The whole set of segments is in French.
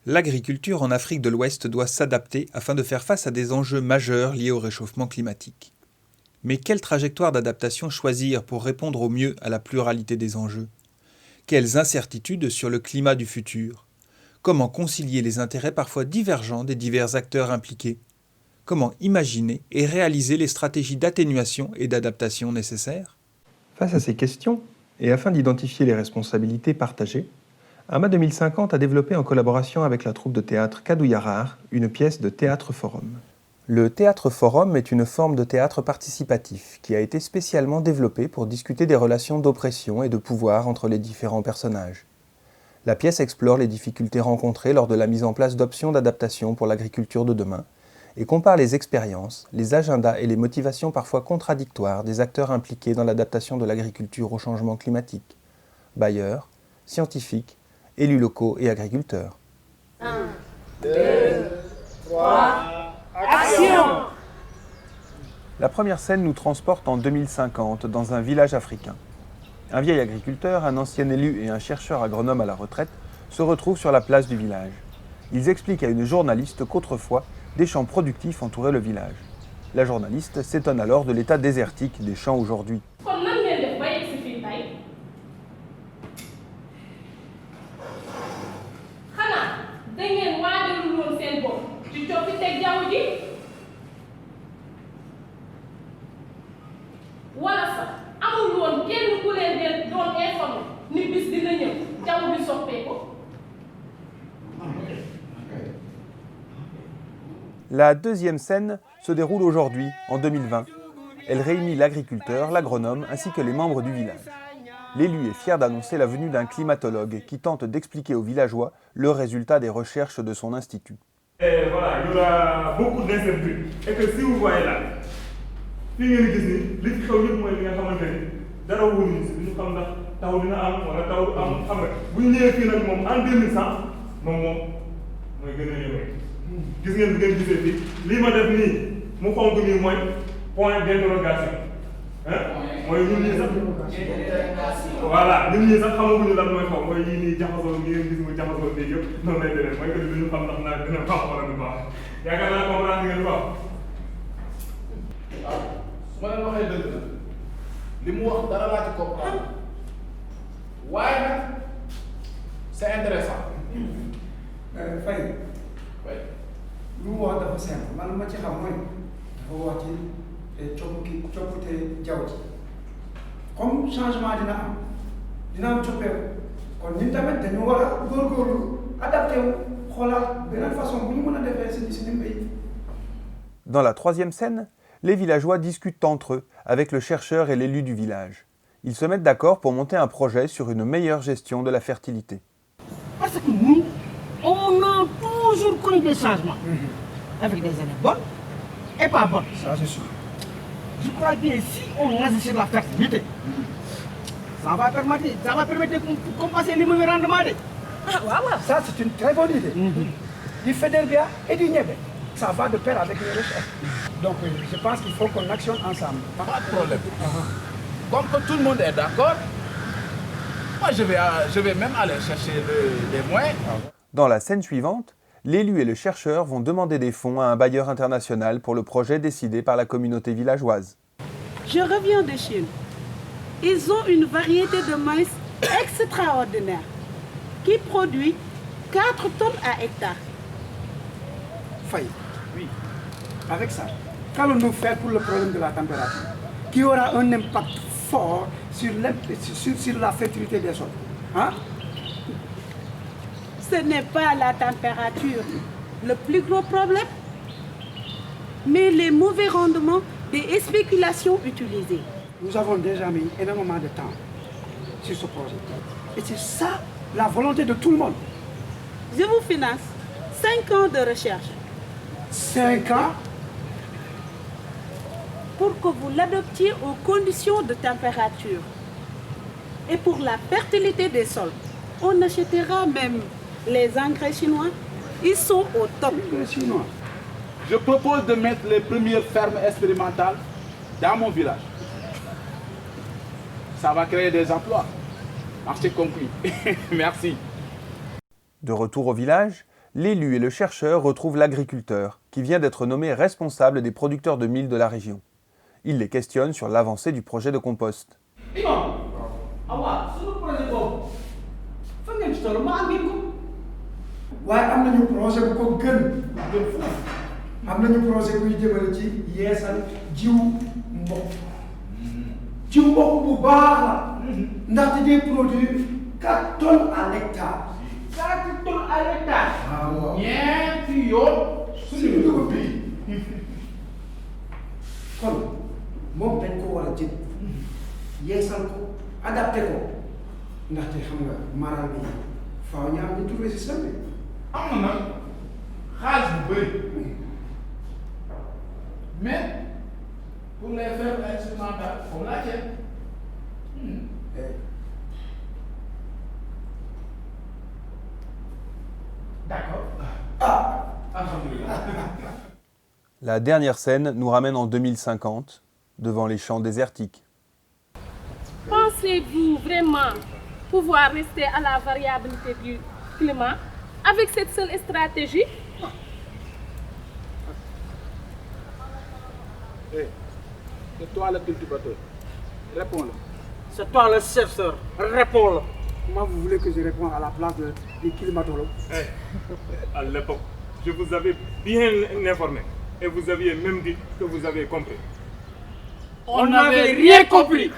L'agriculture en Afrique de l'Ouest doit s'adapter afin de faire face à des enjeux majeurs liés au réchauffement climatique. Mais quelle trajectoire d'adaptation choisir pour répondre au mieux à la pluralité des enjeux? Quelles incertitudes sur le climat du futur? Comment concilier les intérêts parfois divergents des divers acteurs impliqués? Comment imaginer et réaliser les stratégies d'atténuation et d'adaptation nécessaires? Face à ces questions, et afin d'identifier les responsabilités partagées, AMA 2050 a développé en collaboration avec la troupe de théâtre Kadouyarar une pièce de théâtre forum. Le théâtre forum est une forme de théâtre participatif qui a été spécialement développée pour discuter des relations d'oppression et de pouvoir entre les différents personnages. La pièce explore les difficultés rencontrées lors de la mise en place d'options d'adaptation pour l'agriculture de demain et compare les expériences, les agendas et les motivations parfois contradictoires des acteurs impliqués dans l'adaptation de l'agriculture au changement climatique. Bailleurs, scientifiques, élus locaux et agriculteurs. 1, 2, 3, action! La première scène nous transporte en 2050 dans un village africain. Un vieil agriculteur, un ancien élu et un chercheur agronome à la retraite se retrouvent sur la place du village. Ils expliquent à une journaliste qu'autrefois, des champs productifs entouraient le village. La journaliste s'étonne alors de l'état désertique des champs aujourd'hui. La deuxième scène se déroule aujourd'hui, en 2020. Elle réunit l'agriculteur, l'agronome ainsi que les membres du village. L'élu est fier d'annoncer la venue d'un climatologue qui tente d'expliquer aux villageois le résultat des recherches de son institut. Et voilà, il y aura beaucoup d'incertitudes. Et que si vous voyez là, fi ngeen gis ni li fi xew yëpp mooy li nga xamante ni dara wóoruñu si duñu xam ndax taw dina am wala taw am xam nga bu ñu ñëwee fii nag moom en 2100 moom mooy gën a yëngu. Gis ngeen bu ngeen gisee fii lii ma def nii mu xonk nii mooy point d'interrogation. mooy ñun ñii sax voilà ñun ñii sax xamaguñu lan mooy xaw mooy yii nii jaxasoo ngeen gis mu jaxasoo bii yëpp noonu lay demee mooy que duñu xam ndax naa dina baax wala du baax yaakaar naa comprendre ngeen baax. waaw su ma leen waxee dëgg la li mu wax dara laa ci comprendre waaye nag c'est intéressant. Faye. oui. lu mu wax dafa simple man ma ci xam mooy dafa wax ci coppite jaww ji comme changement dina am coppeeku kon ñun tamit dañu war a góorgóorlu adapté wu xoolaat beneen façon bu ñu mën a defee suñu mbéy. Dans la troisième scène, les villageois discutent entre eux avec le chercheur et l'élu du village. Ils se mettent d'accord pour monter un projet sur une meilleure gestion de la fertilité. Parce que nous, on a toujours connu des changements, avec des années bonnes et pas bonnes. Ça c'est sûr. Je crois que si on agit sur la fertilité, ça va permettre qu'on passe les mauvais rendements. Ah voilà. Ça c'est une très bonne idée. Du fédérbia et du niébé. Ça va de pair avec les recherches. Donc je pense qu'il faut qu'on actionne ensemble. Pas de problème. Comme que tout le monde est d'accord, moi je vais même aller chercher des moyens. Dans la scène suivante, l'élu et le chercheur vont demander des fonds à un bailleur international pour le projet décidé par la communauté villageoise. Je reviens de Chine. Ils ont une variété de maïs extraordinaire qui produit 4 tonnes à hectare. Faye. Oui. Avec ça, qu'allons-nous faire pour le problème de la température, qui aura un impact fort sur la fertilité des sols, hein? Ce n'est pas la température le plus gros problème, mais les mauvais rendements des spéculations utilisées. Nous avons déjà mis énormément de temps sur ce projet. Et c'est ça la volonté de tout le monde. Je vous finance 5 ans de recherche. 5 ans? Pour que vous l'adoptiez aux conditions de température. Et pour la fertilité des sols, on achètera même les engrais chinois. Ils sont au top. Les Chinois. Je propose de mettre les premières fermes expérimentales dans mon village. Ça va créer des emplois. Marché conclu. Merci. De retour au village, l'élu et le chercheur retrouvent l'agriculteur, qui vient d'être nommé responsable des producteurs de mil de la région. Il les questionne sur l'avancée du projet de compost. Imam, awa, sunu projet boobu fan ngeen ci toll ma am ngeen ko. waaye am nañu projet bu ko gën foofu am nañu projet buy jëmale ci yeesal jiw mboq bu baax la ndaxte day produire 4 tonnes à l'hectare. 4 tonnes à l'hectare. waaw ñeenti yoon suñu dugub bi. kon moom dañ ko war a jël yeesal ko adapté ko ndaxte xam nga maral bi faaw ñu am ñu trouvé système bi. am na nag xaalis bu bëri mais pour les faire instrumentales comme la tienne. D'accord. Alhamdulillah. La dernière scène nous ramène en 2050, devant les champs désertiques. Pensez-vous vraiment pouvoir rester à la variabilité du climat avec cette seule stratégie? C'est toi le cultivateur. Réponds-le. C'est toi le chercheur. Réponds-le. Comment vous voulez que je réponde à la place du climatologue? À l'époque, je vous avais bien informé et vous aviez même dit que vous avez compris. On n'avait rien compris.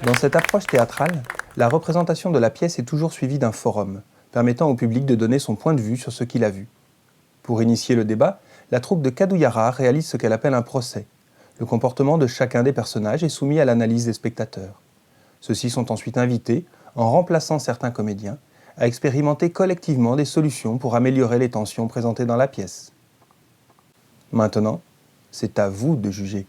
Dans cette approche théâtrale, la représentation de la pièce est toujours suivie d'un forum, permettant au public de donner son point de vue sur ce qu'il a vu. Pour initier le débat, la troupe de Kadou Yara réalise ce qu'elle appelle un procès. Le comportement de chacun des personnages est soumis à l'analyse des spectateurs. Ceux-ci sont ensuite invités, en remplaçant certains comédiens, à expérimenter collectivement des solutions pour améliorer les tensions présentées dans la pièce. Maintenant, c'est à vous de juger.